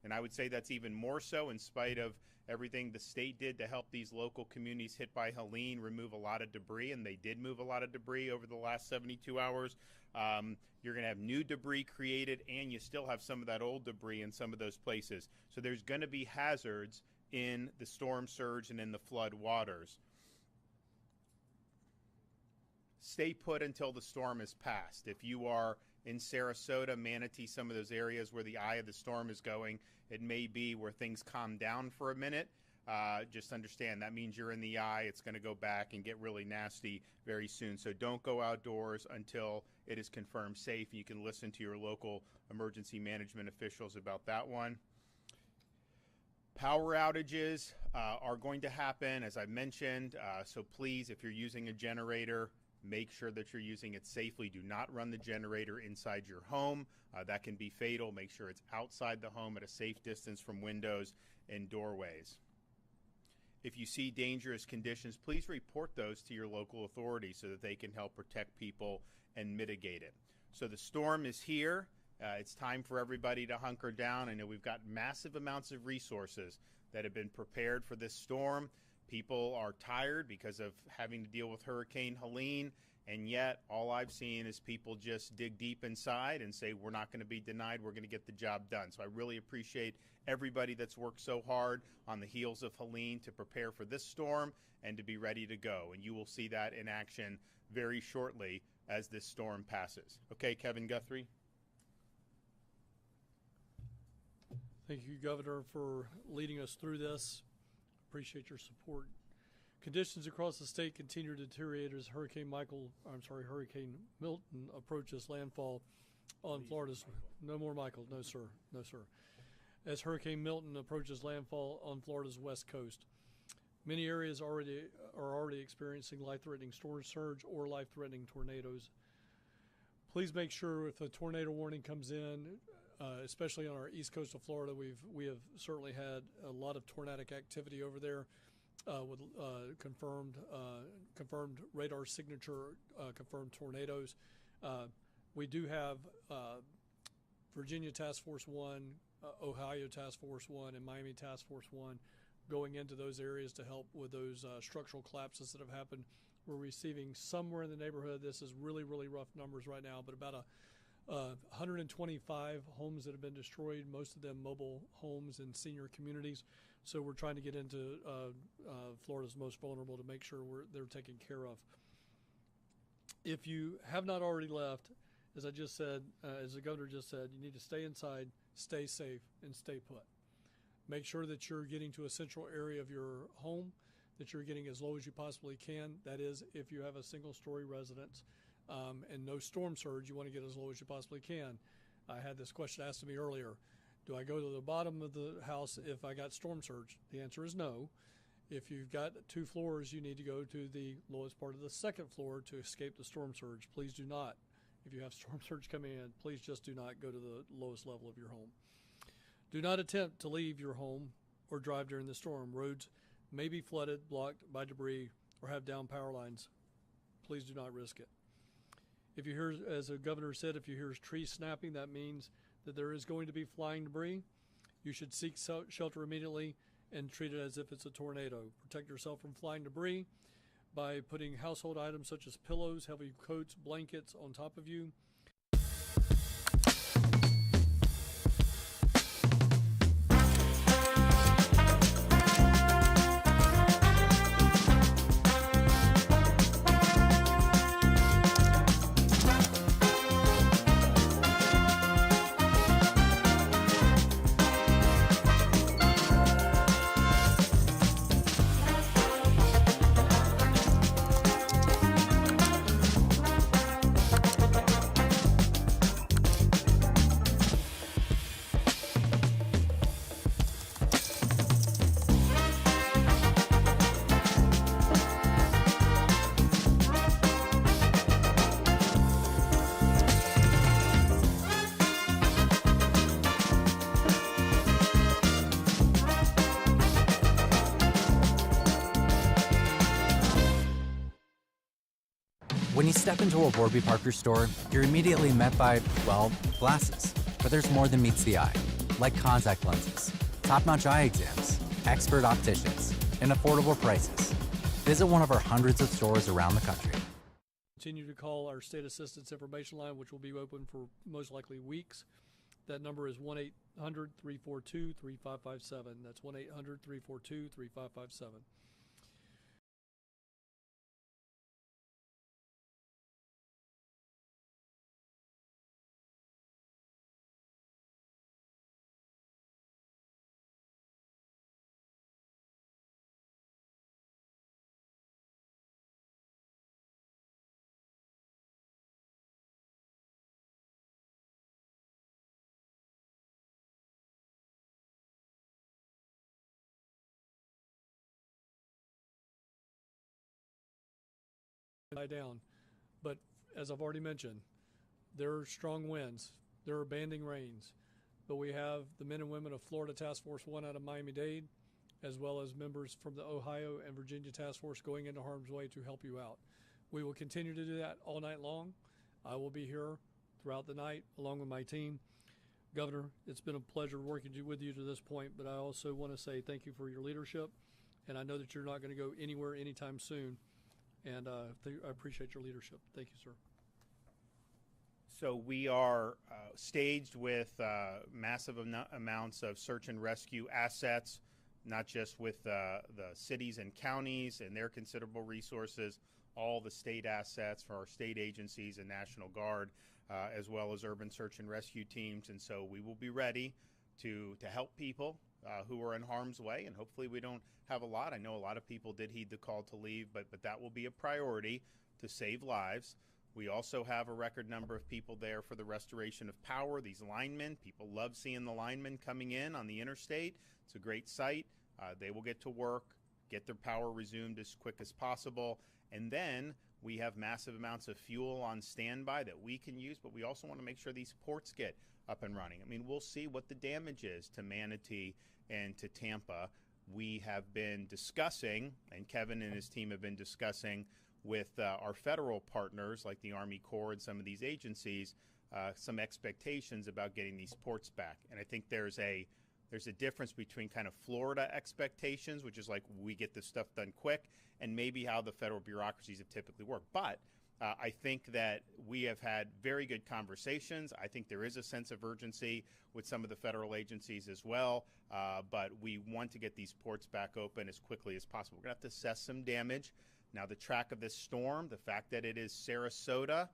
And I would say that's even more so in spite of everything the state did to help these local communities hit by Helene remove a lot of debris, and they did move a lot of debris over the last 72 hours. You're going to have new debris created, and you still have some of that old debris in some of those places. So there's going to be hazards in the storm surge and in the flood waters. Stay put until the storm is passed. If you are in Sarasota, Manatee, some of those areas where the eye of the storm is going, it may be where things calm down for a minute. Just understand that means you're in the eye. It's going to go back and get really nasty very soon. So don't go outdoors until it is confirmed safe. You can listen to your local emergency management officials about that one. Power outages are going to happen, as I mentioned. So please, if you're using a generator, make sure that you're using it safely. Do not run the generator inside your home. That can be fatal. Make sure it's outside the home at a safe distance from windows and doorways. If you see dangerous conditions, please report those to your local authorities so that they can help protect people and mitigate it. So the storm is here. It's time for everybody to hunker down. I know we've got massive amounts of resources that have been prepared for this storm. People are tired because of having to deal with Hurricane Helene, and yet all I've seen is people just dig deep inside and say, we're not going to be denied, we're going to get the job done. So I really appreciate everybody that's worked so hard on the heels of Helene to prepare for this storm and to be ready to go. And you will see that in action very shortly as this storm passes. Okay, Kevin Guthrie. Thank you, Governor, for leading us through this. Appreciate your support. Conditions across the state continue to deteriorate as Hurricane Milton approaches landfall on Florida's. No more Michael. No, sir. No, sir. As Hurricane Milton approaches landfall on Florida's west coast, many areas are already experiencing life-threatening storm surge or life-threatening tornadoes. Please make sure if a tornado warning comes in, especially on our east coast of Florida, we have certainly had a lot of tornadic activity over there with confirmed radar signature, confirmed tornadoes. We do have Virginia Task Force 1, Ohio Task Force 1, and Miami Task Force 1 going into those areas to help with those structural collapses that have happened. We're receiving somewhere in the neighborhood, this is really, really rough numbers right now, but about 125 homes that have been destroyed, most of them mobile homes and senior communities. So we're trying to get into Florida's most vulnerable to make sure they're taken care of. If you have not already left, as I just said, as the governor just said, you need to stay inside, stay safe, and stay put. Make sure that you're getting to a central area of your home, that you're getting as low as you possibly can. That is, if you have a single-story residence and no storm surge, you want to get as low as you possibly can. I had this question asked to me earlier. Do I go to the bottom of the house if I got storm surge? The answer is no. If you've got 2 floors, you need to go to the lowest part of the 2nd floor to escape the storm surge. Please do not. If you have storm surge coming in, please just do not go to the lowest level of your home. Do not attempt to leave your home or drive during the storm. Roads may be flooded, blocked by debris, or have down power lines. Please do not risk it. If you hear, as the governor said, if you hear trees snapping, that means that there is going to be flying debris. You should seek shelter immediately and treat it as if it's a tornado. Protect yourself from flying debris by putting household items such as pillows, heavy coats, blankets on top of you. When you step into a Warby Parker store, you're immediately met by, well, glasses. But there's more than meets the eye. like contact lenses, top-notch eye exams, expert opticians, and affordable prices. Visit one of our hundreds of stores around the country. Continue to call our state assistance information line, which will be open for most likely weeks. That number is 1-800-342-3557. That's 1-800-342-3557. Die down. But as I've already mentioned, there are strong winds. There are banding rains. But we have the men and women of Florida Task Force 1 out of Miami-Dade, as well as members from the Ohio and Virginia Task Force going into harm's way to help you out. We will continue to do that all night long. I will be here throughout the night along with my team. Governor, it's been a pleasure working with you to this point, but I also want to say thank you for your leadership, and I know that you're not going to go anywhere anytime soon. And I appreciate your leadership. Thank you, sir. So we are staged with massive amounts of search and rescue assets, not just with the cities and counties and their considerable resources, all the state assets for our state agencies and National Guard, as well as urban search and rescue teams. And so we will be ready to help people who are in harm's way, and hopefully we don't have a lot. I know a lot of people did heed the call to leave, but that will be a priority to save lives. We also have a record number of people there for the restoration of power, these linemen. People love seeing the linemen coming in on the interstate. It's a great sight. They will get to work, get their power resumed as quick as possible, and then we have massive amounts of fuel on standby that we can use, but we also want to make sure these ports get up and running. I mean, we'll see what the damage is to Manatee and to Tampa. We have been discussing, and Kevin and his team have been discussing with our federal partners like the Army Corps and some of these agencies, some expectations about getting these ports back. And I think there's a difference between kind of Florida expectations, which is like we get this stuff done quick, and maybe how the federal bureaucracies have typically worked. But I think that we have had very good conversations. I think there is a sense of urgency with some of the federal agencies as well, but we want to get these ports back open as quickly as possible. We're going to have to assess some damage. Now, the track of this storm, the fact that it is Sarasota,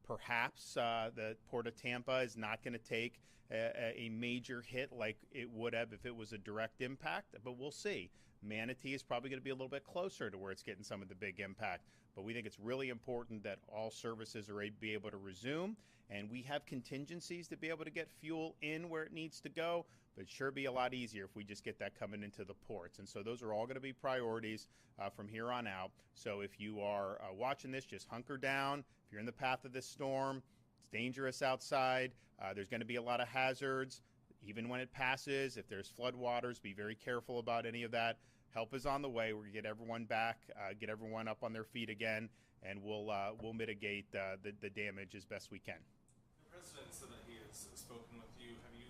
perhaps the Port of Tampa is not going to take a major hit like it would have if it was a direct impact, but we'll see. Manatee is probably going to be a little bit closer to where it's getting some of the big impact, but we think it's really important that all services are be able to resume, and we have contingencies to be able to get fuel in where it needs to go, but it sure be a lot easier if we just get that coming into the ports. And so those are all going to be priorities from here on out. So if you are watching this, just hunker down. If you're in the path of this storm, it's dangerous outside. There's going to be a lot of hazards. Even when it passes, if there's floodwaters, be very careful about any of that. Help is on the way. We're going to get everyone back, get everyone up on their feet again, and we'll mitigate the damage as best we can. The president said that he has spoken with you. Have you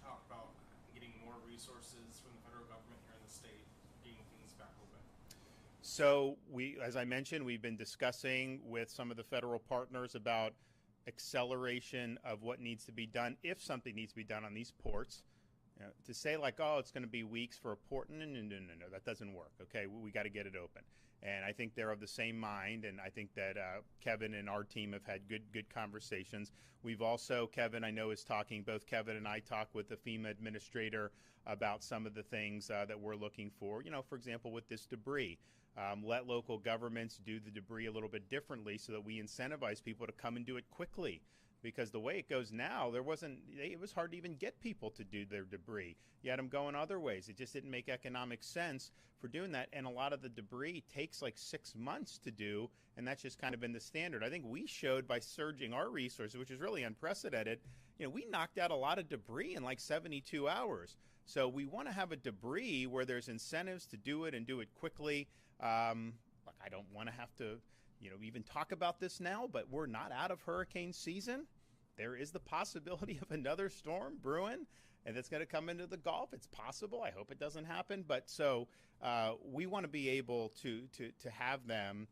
talked about getting more resources from the federal government here in the state, getting things back open? So as I mentioned, we've been discussing with some of the federal partners about acceleration of what needs to be done if something needs to be done on these ports. You know, to say like, oh, it's going to be weeks for a port, no, that doesn't work. Okay, we got to get it open. And I think they're of the same mind, and I think that Kevin and our team have had good conversations. We've also, Kevin, I know, is talking, both Kevin and I talk with the FEMA administrator about some of the things that we're looking for. You know, for example, with this debris. Let local governments do the debris a little bit differently so that we incentivize people to come and do it quickly. Because the way it goes now, it was hard to even get people to do their debris. You had them going other ways. It just didn't make economic sense for doing that. And a lot of the debris takes like 6 months to do, and that's just kind of been the standard. I think we showed by surging our resources, which is really unprecedented, you know, we knocked out a lot of debris in like 72 hours. So we want to have a debris where there's incentives to do it and do it quickly. Look, I don't want to have to, you know, even talk about this now, but we're not out of hurricane season. There is the possibility of another storm brewing, and that's going to come into the Gulf. It's possible. I hope it doesn't happen. But so we want to be able to have them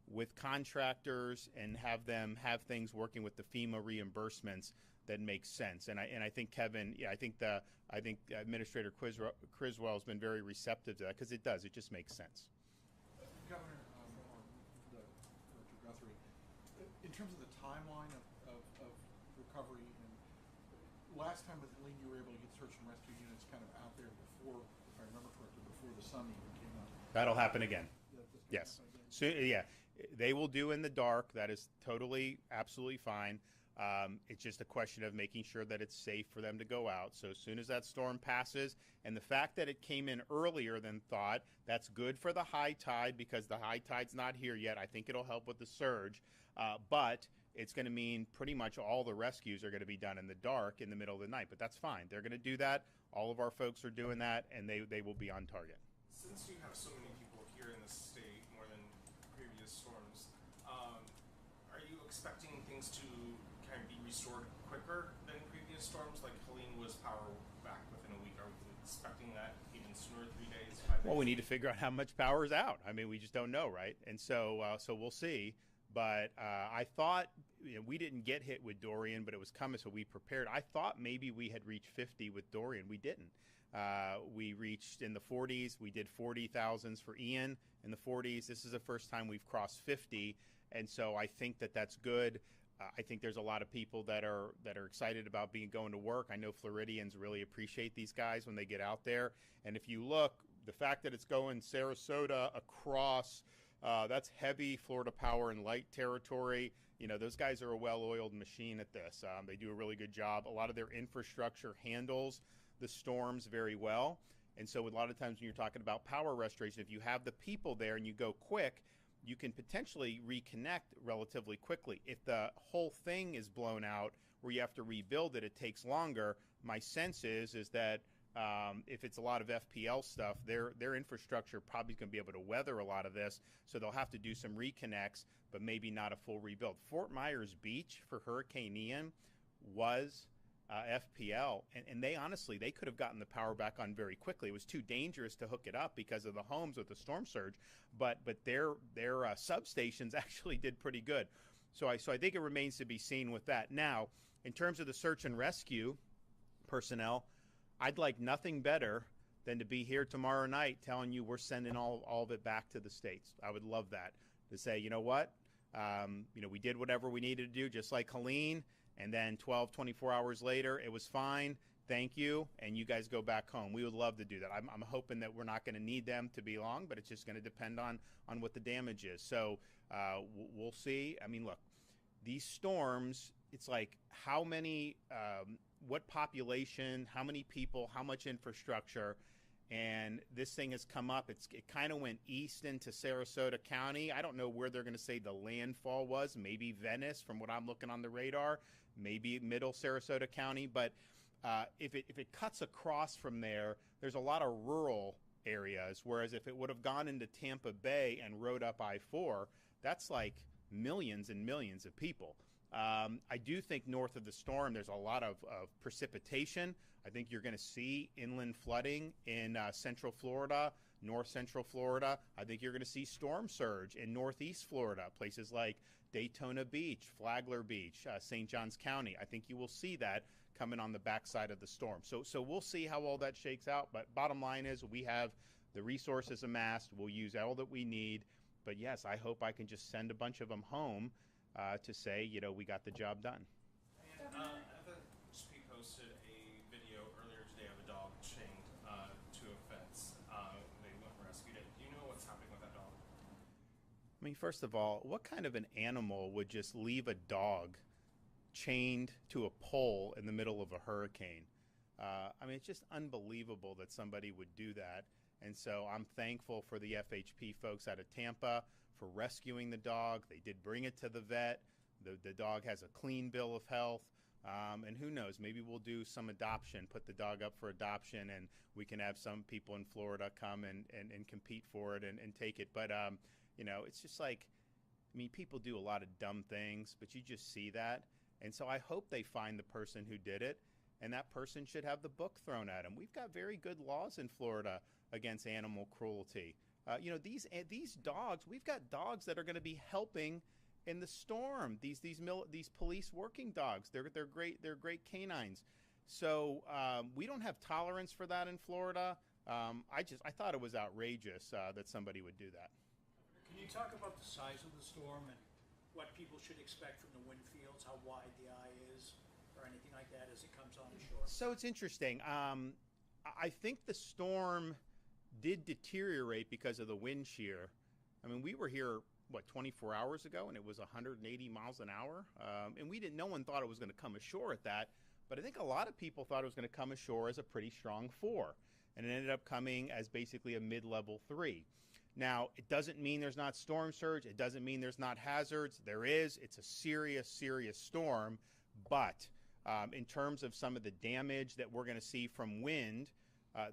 with contractors and have them have things working with the FEMA reimbursements that makes sense. And I think Kevin, I think Administrator Criswell has been very receptive to that, because it does. It just makes sense. Governor, Director Guthrie, in terms of the timeline of recovery, and last time with Helene, you were able to get search and rescue units kind of out there before, if I remember correctly, before the sun even came up. That'll happen again. Yes. Happen again? So, yeah, they will do in the dark. That is totally, absolutely fine. It's just a question of making sure that it's safe for them to go out. So as soon as that storm passes, and the fact that it came in earlier than thought, that's good for the high tide, because the high tide's not here yet. I think it'll help with the surge. But it's going to mean pretty much all the rescues are going to be done in the dark in the middle of the night. But that's fine. They're going to do that. All of our folks are doing that, and they will be on target. Since you have so many people here in the state, more than previous storms, are you expecting things to kind of be restored quicker than previous storms? Like Helene was power back within a week. Are we expecting that even sooner, 3 days, 5 days? Well, we need to figure out how much power is out. I mean, we just don't know, right? And so we'll see. But I thought, we didn't get hit with Dorian, but it was coming, so we prepared. I thought maybe we had reached 50 with Dorian. We didn't. We reached in the 40s. We did 40,000s for Ian in the 40s. This is the first time we've crossed 50, and so I think that that's good. I think there's a lot of people that are excited about going to work. I know Floridians really appreciate these guys when they get out there. And if you look, the fact that it's going Sarasota across, that's heavy Florida Power and Light territory. Those guys are a well-oiled machine at this. They do a really good job. A lot of their infrastructure handles the storms very well. And so a lot of times when you're talking about power restoration, if you have the people there and you go quick, you can potentially reconnect relatively quickly. If the whole thing is blown out where you have to rebuild it, it takes longer. My sense is that if it's a lot of FPL stuff, their infrastructure probably is going to be able to weather a lot of this, so they'll have to do some reconnects, but maybe not a full rebuild. Fort Myers Beach for Hurricane Ian was FPL, and they honestly, they could have gotten the power back on very quickly. It was too dangerous to hook it up because of the homes with the storm surge, but their substations actually did pretty good. So I think it remains to be seen with that. Now, in terms of the search and rescue personnel, I'd like nothing better than to be here tomorrow night telling you we're sending all of it back to the states. I would love that, to say, you know what, we did whatever we needed to do, just like Helene. And then 12, 24 hours later, it was fine. Thank you. And you guys go back home. We would love to do that. I'm hoping that we're not going to need them to be long, but it's just going to depend on what the damage is. So we'll see. I mean, look, these storms, it's like how many, what population, how many people, how much infrastructure. And this thing has come up. It kind of went east into Sarasota County. I don't know where they're going to say the landfall was. Maybe Venice, from what I'm looking on the radar. Maybe middle Sarasota County. But if it cuts across from there, there's a lot of rural areas. Whereas if it would have gone into Tampa Bay and rode up I-4, that's like millions and millions of people. I do think north of the storm, there's a lot of precipitation. I think you're going to see inland flooding in central Florida, north central Florida. I think you're going to see storm surge in northeast Florida, places like Daytona Beach, Flagler Beach, St. Johns County. I think you will see that coming on the backside of the storm. So we'll see how all that shakes out. But bottom line is we have the resources amassed. We'll use all that we need. But yes, I hope I can just send a bunch of them home to say, we got the job done. And FHP posted a video earlier today of a dog chained to a fence. They went and rescued it. Do you know what's happening with that dog? I mean, first of all, what kind of an animal would just leave a dog chained to a pole in the middle of a hurricane? I mean, it's just unbelievable that somebody would do that. And so I'm thankful for the FHP folks out of Tampa for rescuing the dog. They did bring it to the vet. The dog has a clean bill of health. And who knows, maybe we'll do some adoption, put the dog up for adoption, and we can have some people in Florida come and compete for it and take it. But, it's just like, I mean, people do a lot of dumb things, but you just see that. And so I hope they find the person who did it. and that person should have the book thrown at them. We've got very good laws in Florida against animal cruelty. These dogs, we've got dogs that are going to be helping in the storm. These police working dogs, they're great canines. So we don't have tolerance for that in Florida. I thought it was outrageous that somebody would do that. Can you talk about the size of the storm and what people should expect from the wind fields, how wide the eye is, or anything like that as it comes on the shore? So it's interesting. I think the storm did deteriorate because of the wind shear. I mean, we were here, 24 hours ago, and it was 180 miles an hour. And no one thought it was going to come ashore at that. But I think a lot of people thought it was going to come ashore as a pretty strong 4. And it ended up coming as basically a mid-level 3. Now, it doesn't mean there's not storm surge. It doesn't mean there's not hazards. There is. It's a serious, serious storm. But in terms of some of the damage that we're going to see from wind,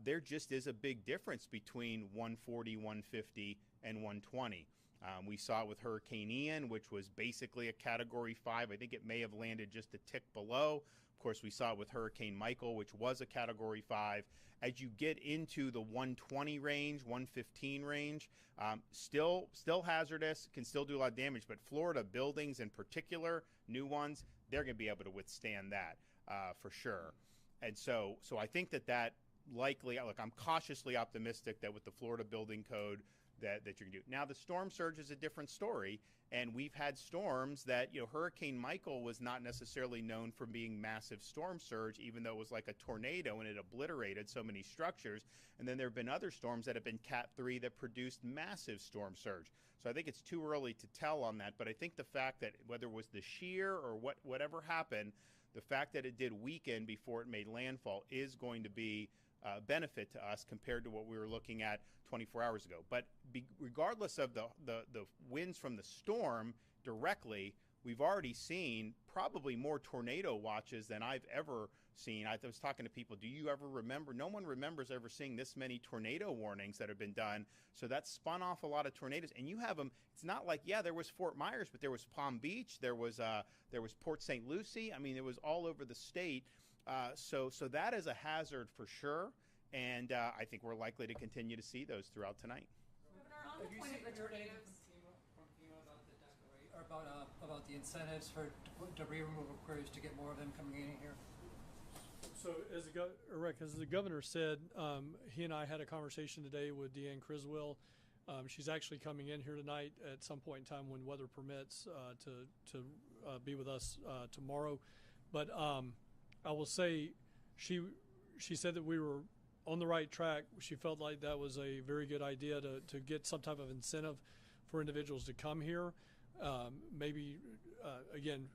there just is a big difference between 140, 150, and 120. We saw it with Hurricane Ian, which was basically a Category 5. I think it may have landed just a tick below. Of course, we saw it with Hurricane Michael, which was a Category 5. As you get into the 120 range, 115 range, still hazardous, can still do a lot of damage. But Florida buildings in particular, new ones, they're going to be able to withstand that for sure. And so I think that likely, look, I'm cautiously optimistic that with the Florida building code that you're going to do. Now, the storm surge is a different story, and we've had storms that, Hurricane Michael was not necessarily known for being massive storm surge, even though it was like a tornado and it obliterated so many structures. And then there have been other storms that have been Cat 3 that produced massive storm surge. So I think it's too early to tell on that, but I think the fact that whether it was the shear or whatever happened, the fact that it did weaken before it made landfall is going to be benefit to us compared to what we were looking at 24 hours ago. But regardless of the winds from the storm directly, we've already seen probably more tornado watches than I've ever seen. I was talking to people, do you ever remember? No one remembers ever seeing this many tornado warnings that have been done. So that spun off a lot of tornadoes. And you have them, it's not like, there was Fort Myers, but there was Palm Beach, there was Port St. Lucie. I mean, it was all over the state. So that is a hazard for sure, and I think we're likely to continue to see those throughout tonight. Governor, on the point of the tornadoes, from FEMA about the incentives for debris removal crews to get more of them coming in here? So as the governor said, he and I had a conversation today with Deanne Criswell. She's actually coming in here tonight at some point in time when weather permits to be with us tomorrow. But I will say she said that we were on the right track. She felt like that was a very good idea to get some type of incentive for individuals to come here. Maybe, again,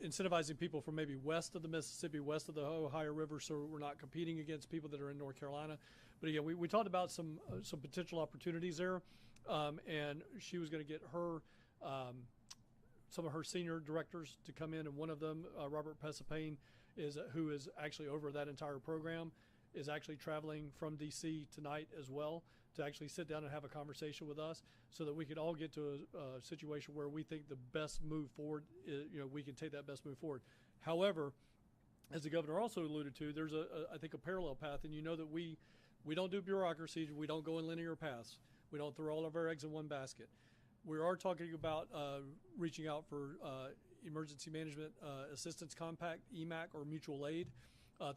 incentivizing people from maybe west of the Mississippi, west of the Ohio River, so we're not competing against people that are in North Carolina. But again, we talked about some potential opportunities there, and she was going to get her some of her senior directors to come in, and one of them, Robert Pesapane, who is actually over that entire program, is actually traveling from D.C. tonight as well to actually sit down and have a conversation with us so that we could all get to a situation where we think the best move forward is, we can take that best move forward. However, as the governor also alluded to, there's I think a parallel path, and that we don't do bureaucracy, we don't go in linear paths, we don't throw all of our eggs in one basket. We are talking about reaching out for Emergency Management Assistance Compact, EMAC, or mutual aid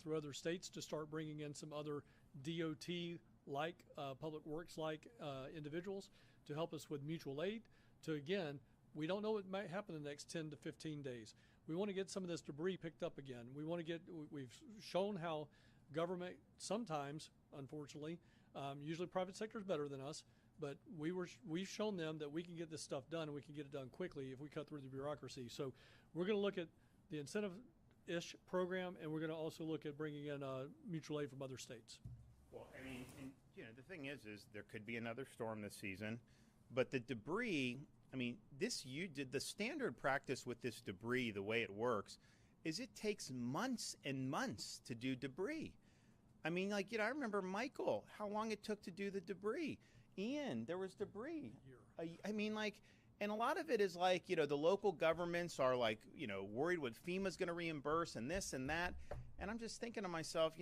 through other states to start bringing in some other DOT-like, public works-like individuals to help us with mutual aid. Again, we don't know what might happen in the next 10 to 15 days. We want to get some of this debris picked up again. We've shown how government sometimes, unfortunately, usually private sector is better than us, but we've shown them that we can get this stuff done, and we can get it done quickly if we cut through the bureaucracy. So we're going to look at the incentive-ish program, and we're going to also look at bringing in mutual aid from other states. Well, I mean, the thing is there could be another storm this season, but the debris, I mean, the standard practice with this debris, the way it works, is it takes months and months to do debris. I mean, I remember Michael, how long it took to do the debris. Ian, there was debris. And a lot of it is the local governments are worried what FEMA's going to reimburse and this and that. And I'm just thinking to myself,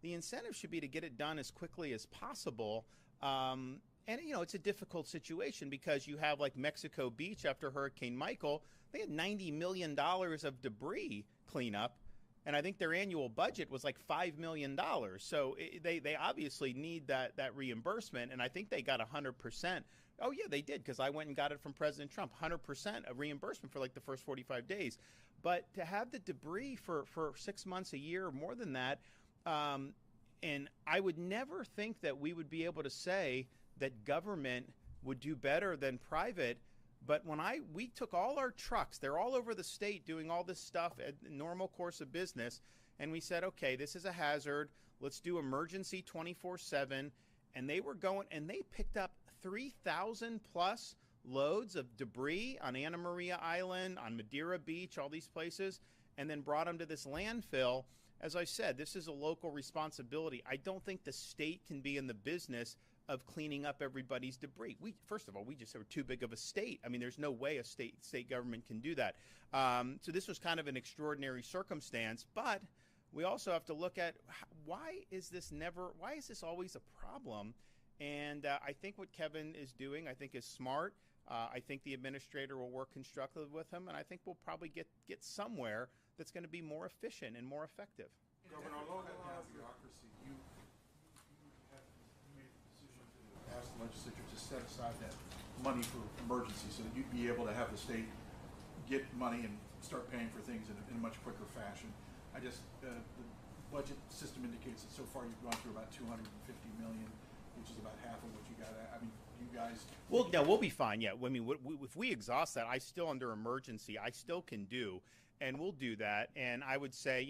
the incentive should be to get it done as quickly as possible. And, it's a difficult situation because you have like Mexico Beach after Hurricane Michael. They had $90 million of debris cleanup. And I think their annual budget was like $5 million. So they obviously need that reimbursement. And I think they got 100%. Oh, yeah, they did, because I went and got it from President Trump, 100% of reimbursement for like the first 45 days. But to have the debris for 6 months, a year, or more than that, and I would never think that we would be able to say that government would do better than private. But when we took all our trucks, they're all over the state doing all this stuff at normal course of business, and we said, okay, this is a hazard. Let's do emergency 24/7. And they were going, and they picked up 3,000 plus loads of debris on Anna Maria Island, on Madeira Beach, all these places, and then brought them to this landfill. As I said, this is a local responsibility. I don't think the state can be in the business of cleaning up everybody's debris. First of all, we just are too big of a state. I mean, there's no way a state government can do that. So this was kind of an extraordinary circumstance, but we also have to look at why is this always a problem? And I think what Kevin is doing, I think, is smart. I think the administrator will work constructively with him, and I think we'll probably get somewhere that's going to be more efficient and more effective. Governor, along that line of bureaucracy, you made the decision to ask the legislature to set aside that money for emergency so that you'd be able to have the state get money and start paying for things in a much quicker fashion. The budget system indicates that so far you've gone through about $250 million, which is about half of what you got. I mean, you guys. Well, no, we'll be fine. Yeah, I mean, if we exhaust that, I still under emergency, I still can do, and we'll do that. And I would say,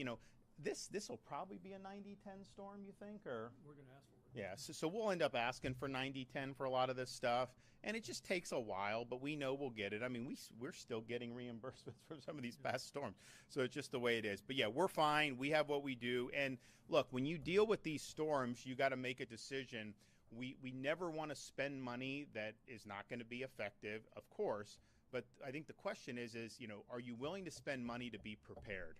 this will probably be a 90-10 storm. You think, or We're going to ask for it. yeah, so we'll end up asking for 90-10 for a lot of this stuff, and it just takes a while, but we know we'll get it. I mean, we're still getting reimbursements from some of these past storms, so it's just the way it is. But yeah, we're fine. We have what we do, and look, when you deal with these storms, you got to make a decision. We never want to spend money that is not going to be effective, of course, but I think the question is, are you willing to spend money to be prepared?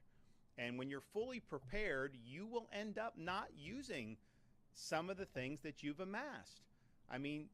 And when you're fully prepared, you will end up not using some of the things that you've amassed. I mean,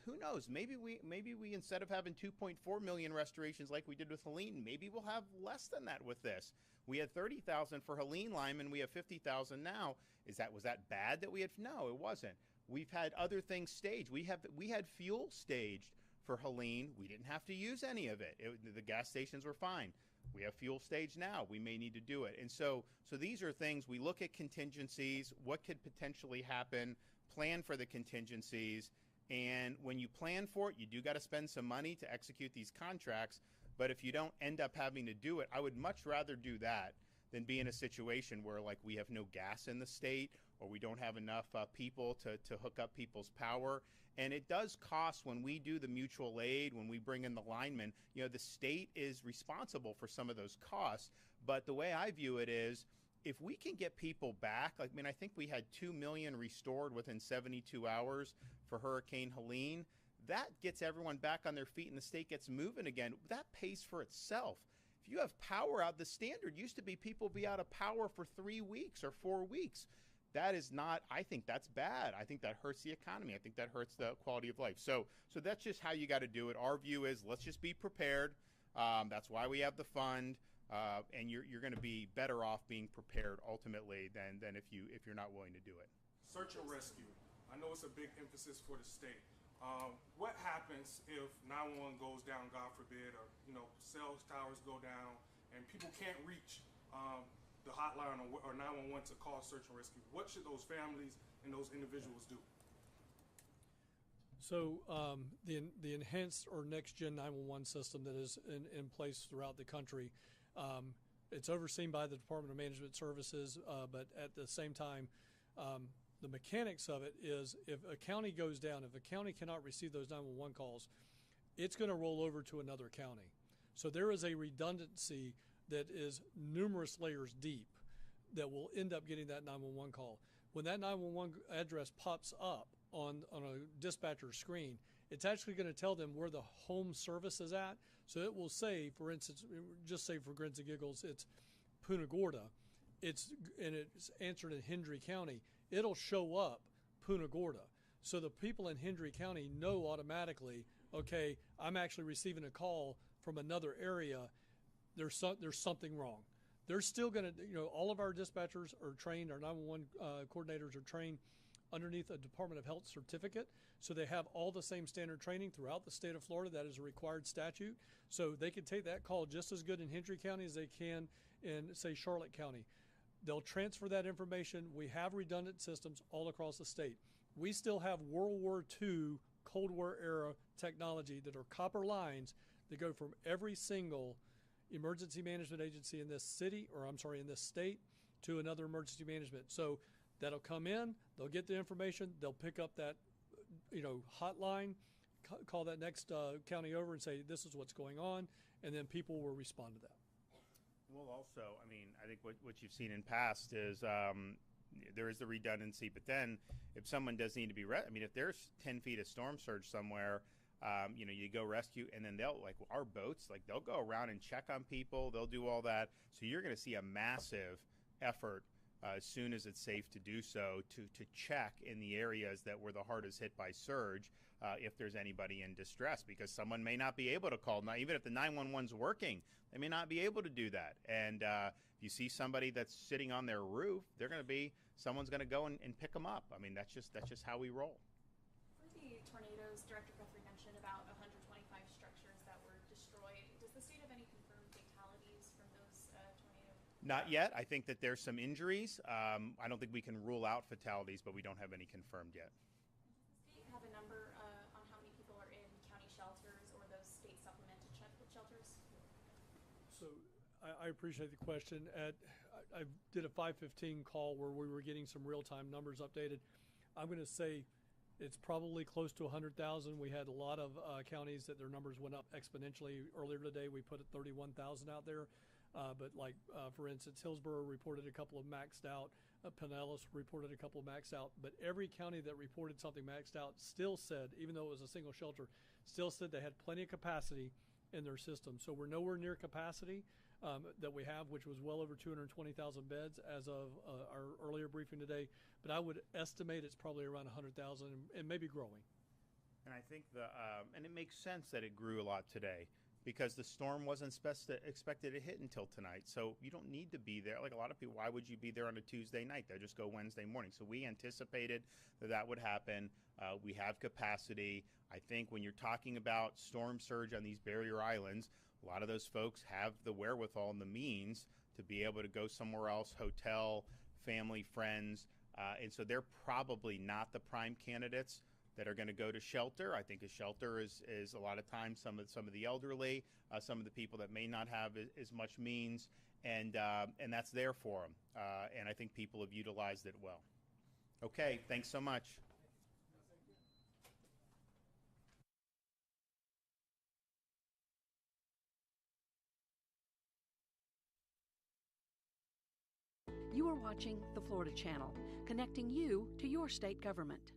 who knows? Maybe we instead of having 2.4 million restorations like we did with Helene, maybe we'll have less than that with this. We had 30,000 for Helene, Lyman. We have 50,000 now. Was that bad that we had? No, it wasn't. We've had other things staged. We had fuel staged for Helene. We didn't have to use any of it. The gas stations were fine. We have fuel staged now. We may need to do it. And so these are things we look at contingencies, what could potentially happen, plan for the contingencies. And when you plan for it, you do got to spend some money to execute these contracts. But if you don't end up having to do it, I would much rather do that than be in a situation where like we have no gas in the state or we don't have enough people to hook up people's power. And it does cost when we do the mutual aid, when we bring in the linemen, the state is responsible for some of those costs. But the way I view it is, if we can get people back, I think we had 2 million restored within 72 hours for Hurricane Helene. That gets everyone back on their feet and the state gets moving again. That pays for itself. If you have power out, the standard used to be people be out of power for 3 weeks or 4 weeks. That is not, I think that's bad. I think that hurts the economy. I think that hurts the quality of life. So that's just how you got to do it. Our view is let's just be prepared. That's why we have the fund. And you're going to be better off being prepared ultimately than if you're not willing to do it. Search and rescue. I know it's a big emphasis for the state. What happens if 911 goes down, God forbid, or cell towers go down, and people can't reach the hotline or 911 to call search and rescue? What should those families and those individuals do? So the enhanced or next-gen 911 system that is in place throughout the country, it's overseen by the Department of Management Services, but at the same time, the mechanics of it is if a county goes down, if a county cannot receive those 911 calls, it's going to roll over to another county. So there is a redundancy that is numerous layers deep that will end up getting that 911 call. When that 911 address pops up on a dispatcher screen, it's actually going to tell them where the home service is at. So it will say, for instance, just say for grins and giggles, it's Punta Gorda. it's answered in Hendry County, it'll show up Punta Gorda. So the people in Hendry County know automatically, okay, I'm actually receiving a call from another area. There's something wrong. They're still going to, all of our dispatchers are trained, our 911 coordinators are trained underneath a Department of Health certificate. So they have all the same standard training throughout the state of Florida. That is a required statute. So they can take that call just as good in Hendry County as they can in, say, Charlotte County. They'll transfer that information. We have redundant systems all across the state. We still have World War II, Cold War era technology that are copper lines that go from every single emergency management agency in this city, in this state, to another emergency management. So that'll come in, they'll get the information, they'll pick up that, hotline, call that next county over and say, this is what's going on, and then people will respond to that. Well, also, I think what you've seen in past is there is the redundancy, but then if someone does need to be, if there's 10 feet of storm surge somewhere, you go rescue, and then they'll, like our boats, like they'll go around and check on people. They'll do all that. So you're going to see a massive effort as soon as it's safe to do so to check in the areas that were the hardest hit by surge if there's anybody in distress, because someone may not be able to call. Now, even if the 911's working, they may not be able to do that. And if you see somebody that's sitting on their roof, someone's going to go and pick them up. That's just how we roll. For the tornadoes, Director Guthrie mentioned about 125 structures that were destroyed. Does the state have any confirmed fatalities from those tornadoes? Not yet. I think that there's some injuries. I don't think we can rule out fatalities, but we don't have any confirmed yet. Does the state have a number on how many people are in county shelters or those state supplemented shelters? So I appreciate the question. I did a 5:15 call where we were getting some real-time numbers updated. I'm going to say it's probably close to 100,000. We had a lot of counties that their numbers went up exponentially. Earlier today, we put 31,000 out there. But for instance, Hillsborough reported a couple of maxed out. Pinellas reported a couple of maxed out. But every county that reported something maxed out still said, even though it was a single shelter, still said they had plenty of capacity in their system. So we're nowhere near capacity that we have, which was well over 220,000 beds as of our earlier briefing today. But I would estimate it's probably around 100,000 and maybe growing. And I think and it makes sense that it grew a lot today, because the storm wasn't expected to hit until tonight. So you don't need to be there. Like a lot of people, why would you be there on a Tuesday night? They'll just go Wednesday morning. So we anticipated that would happen. We have capacity. I think when you're talking about storm surge on these barrier islands, a lot of those folks have the wherewithal and the means to be able to go somewhere else, hotel, family, friends. And so they're probably not the prime candidates that are going to go to shelter. I think a shelter is a lot of times some of the elderly, some of the people that may not have as much means, and that's there for them. And I think people have utilized it well. Okay, thanks so much. You are watching the Florida Channel, connecting you to your state government.